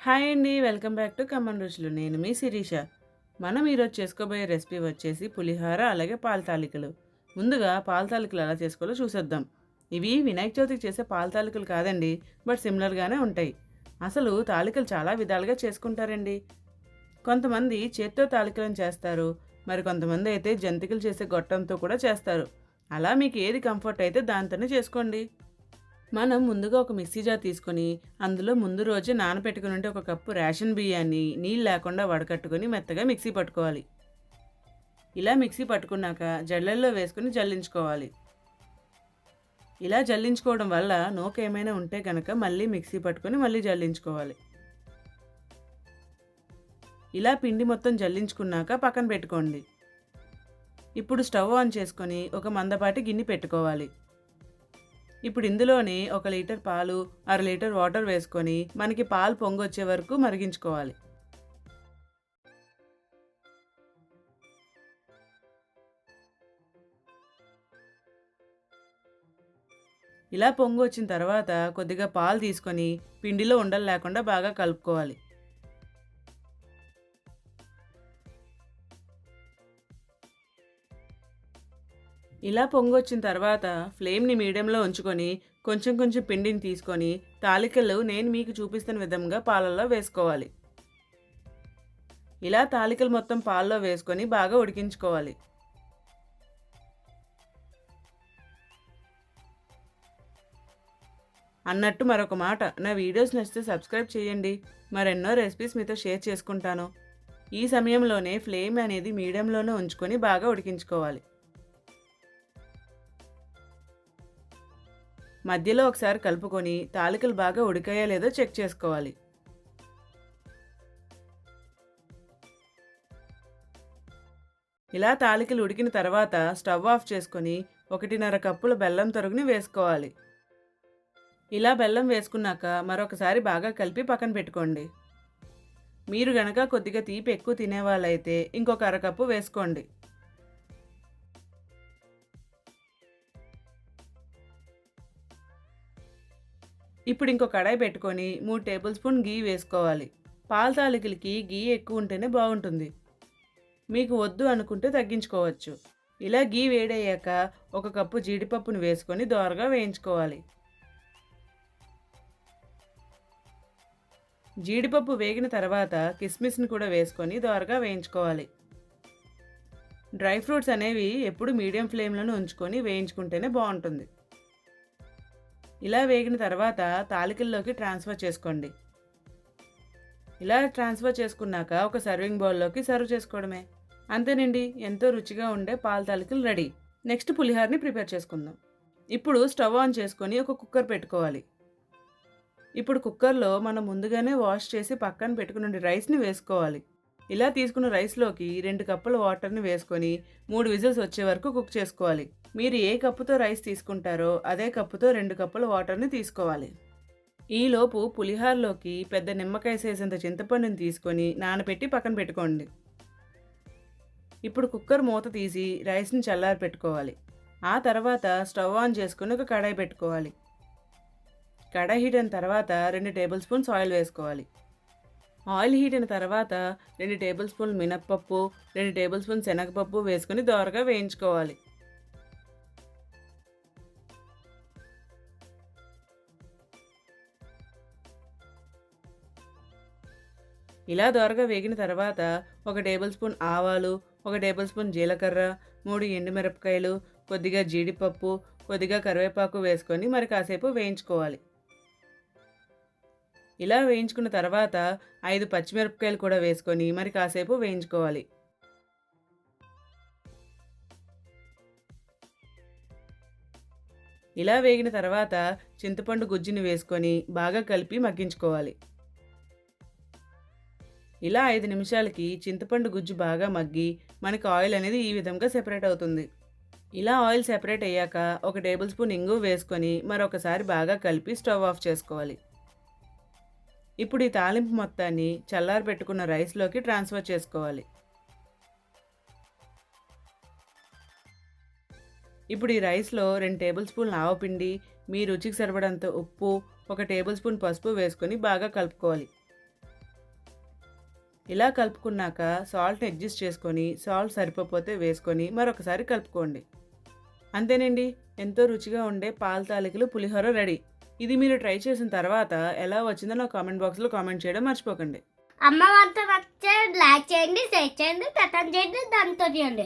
Hi అండి. Welcome back to common రుచులు. నేను మీ శిరీష. మనం ఈరోజు చేసుకోబోయే రెసిపీ వచ్చేసి పులిహోర, అలాగే పాల తాలికలు. ముందుగా పాల తాలికలు ఎలా చేసుకోవాలో చూసేద్దాం. ఇవి వినాయక చవితికి చేసే పాల తాలికలు కాదండి, బట్ సిమిలర్గానే ఉంటాయి. అసలు తాలికలు చాలా విధాలుగా చేసుకుంటారండి. కొంతమంది చేత్తో తాలికలను చేస్తారు, మరి కొంతమంది అయితే జంతికలు చేసే గొట్టంతో కూడా చేస్తారు. అలా మీకు ఏది కంఫర్ట్ అయితే దాంతోనే చేసుకోండి. మనం ముందుగా ఒక మిక్సీ జార్ తీసుకొని అందులో ముందు రోజే నానబెట్టుకుని ఉంటే ఒక కప్పు రేషన్ బియ్యాన్ని నీళ్ళు లేకుండా వడకట్టుకొని మెత్తగా మిక్సీ పట్టుకోవాలి. ఇలా మిక్సీ పట్టుకున్నాక జల్లెల్లో వేసుకుని జల్లించుకోవాలి. ఇలా జల్లించుకోవడం వల్ల నూక ఏమైనా ఉంటే కనుక మళ్ళీ మిక్సీ పట్టుకొని మళ్ళీ జల్లించుకోవాలి. ఇలా పిండి మొత్తం జల్లించుకున్నాక పక్కన పెట్టుకోండి. ఇప్పుడు స్టవ్ ఆన్ చేసుకొని ఒక మందపాటి గిన్నె పెట్టుకోవాలి. ఇప్పుడు ఇందులోనే 1 లీటర్ పాలు, అర లీటర్ వాటర్ వేసుకొని మనకి పాలు పొంగొచ్చే వరకు మరిగించుకోవాలి. ఇలా పొంగొచ్చిన తర్వాత కొద్దిగా పాలు తీసుకొని పిండిలో ఉండలు లేకుండా బాగా కలుపుకోవాలి. ఇలా పొంగొచ్చిన తర్వాత ఫ్లేమ్ని మీడియంలో ఉంచుకొని కొంచెం కొంచెం పిండిని తీసుకొని తాలికలు నేను మీకు చూపిస్తున్న విధంగా పాలల్లో వేసుకోవాలి. ఇలా తాలికలు మొత్తం పాల్లో వేసుకొని బాగా ఉడికించుకోవాలి. అన్నట్టు మరొక మాట, నా వీడియోస్ నచ్చితే సబ్స్క్రైబ్ చేయండి. మరెన్నో రెసిపీస్ మీతో షేర్ చేసుకుంటాను. ఈ సమయంలోనే ఫ్లేమ్ అనేది మీడియంలోనే ఉంచుకొని బాగా ఉడికించుకోవాలి. మధ్యలో ఒకసారి కలుపుకొని తాలికలు బాగా ఉడికాయో లేదో చెక్ చేసుకోవాలి. ఇలా తాలికలు ఉడికిన తర్వాత స్టవ్ ఆఫ్ చేసుకొని 1.5 కప్పుల బెల్లం తరుగుని వేసుకోవాలి. ఇలా బెల్లం వేసుకున్నాక మరొకసారి బాగా కలిపి పక్కన పెట్టుకోండి. మీరు గనక కొద్దిగా తీపి ఎక్కువ తినేవాళ్ళైతే ఇంకొక అరకప్పు వేసుకోండి. ఇప్పుడు ఇంకో కడాయి పెట్టుకొని 3 టేబుల్ స్పూన్ గీ వేసుకోవాలి. పాల తాలికలకి గీ ఎక్కువ ఉంటేనే బాగుంటుంది. మీకు వద్దు అనుకుంటే తగ్గించుకోవచ్చు. ఇలా గీ వేడయ్యాక 1 కప్పు జీడిపప్పును వేసుకొని దోరగా వేయించుకోవాలి. జీడిపప్పు వేగిన తర్వాత కిస్మిస్ని కూడా వేసుకొని దోరగా వేయించుకోవాలి. డ్రై ఫ్రూట్స్ అనేవి ఎప్పుడు మీడియం ఫ్లేమ్లోనే ఉంచుకొని వేయించుకుంటేనే బాగుంటుంది. ఇలా వేగిన తర్వాత తాలికల్లోకి ట్రాన్స్ఫర్ చేసుకోండి. ఇలా ట్రాన్స్ఫర్ చేసుకున్నాక ఒక సర్వింగ్ బౌల్లోకి సర్వ్ చేసుకోవడమే. అంతేనండి, ఎంతో రుచిగా ఉండే పాల తాలికలు రెడీ. నెక్స్ట్ పులిహోరని ప్రిపేర్ చేసుకుందాం. ఇప్పుడు స్టవ్ ఆన్ చేసుకొని ఒక కుక్కర్ పెట్టుకోవాలి. ఇప్పుడు కుక్కర్లో మనం ముందుగానే వాష్ చేసి పక్కన పెట్టుకున్న రైస్ని వేసుకోవాలి. ఇలా తీసుకున్న రైస్లోకి 2 కప్పుల వాటర్ని వేసుకొని 3 విజిల్స్ వచ్చే వరకు కుక్ చేసుకోవాలి. మీరు ఏ కప్పుతో రైస్ తీసుకుంటారో అదే కప్పుతో 2 కప్పుల వాటర్ని తీసుకోవాలి. ఈలోపు పులిహోరలోకి పెద్ద నిమ్మకాయ సైజంత చింతపండుని తీసుకొని నానబెట్టి పక్కన పెట్టుకోండి. ఇప్పుడు కుక్కర్ మూత తీసి రైస్ని చల్లారి పెట్టుకోవాలి. ఆ తర్వాత స్టవ్ ఆన్ చేసుకుని ఒక కడాయి పెట్టుకోవాలి. కడాయి హీట్ అయిన తర్వాత 2 టేబుల్ స్పూన్స్ ఆయిల్ వేసుకోవాలి. ఆయిల్ హీట్ అయిన తర్వాత 2 టేబుల్ స్పూన్లు మినప్పప్పు, 2 టేబుల్ స్పూన్ శనగపప్పు వేసుకొని దోరగా వేయించుకోవాలి. ఇలా దోరగా వేగిన తర్వాత 1 టేబుల్ స్పూన్ ఆవాలు, 1 టేబుల్ స్పూన్ జీలకర్ర, 3 ఎండుమిరపకాయలు, కొద్దిగా జీడిపప్పు, కొద్దిగా కరివేపాకు వేసుకొని మరి కాసేపు వేయించుకోవాలి. ఇలా వేయించుకున్న తర్వాత 5 పచ్చిమిరపకాయలు కూడా వేసుకొని మరి కాసేపు వేయించుకోవాలి. ఇలా వేగిన తర్వాత చింతపండు గుజ్జుని వేసుకొని బాగా కలిపి మగ్గించుకోవాలి. ఇలా 5 నిమిషాలకి చింతపండు గుజ్జు బాగా మగ్గి మనకి ఆయిల్ అనేది ఈ విధంగా సెపరేట్ అవుతుంది. ఇలా ఆయిల్ సెపరేట్ అయ్యాక 1 టేబుల్ స్పూన్ ఇంగువ వేసుకొని మరొకసారి బాగా కలిపి స్టవ్ ఆఫ్ చేసుకోవాలి. ఇప్పుడు ఈ తాలింపు మొత్తాన్ని చల్లారి పెట్టుకున్న రైస్లోకి ట్రాన్స్ఫర్ చేసుకోవాలి. ఇప్పుడు ఈ రైస్లో 2 టేబుల్ స్పూన్ల ఆవపిండి, మీ రుచికి సరిపడంత ఉప్పు, 1 టేబుల్ స్పూన్ పసుపు వేసుకొని బాగా కలుపుకోవాలి. ఇలా కలుపుకున్నాక సాల్ట్‌ని అడ్జస్ట్ చేసుకొని, సాల్ట్ సరిపోకపోతే వేసుకొని మరొకసారి కలుపుకోండి. అంతేనండి. ఎంతో రుచిగా ఉండే పాల తాలికలు, పులిహోర రెడీ. ఇది మీరు ట్రై చేసిన తర్వాత ఎలా వచ్చిందో నాకు కామెంట్ బాక్స్‌లో కామెంట్ చేయడం మర్చిపోకండి. అమ్మ వంట నచ్చితే లైక్ చేయండి, షేర్ చేయండి, కమెంట్ చేయండి, దాంతో చేయండి.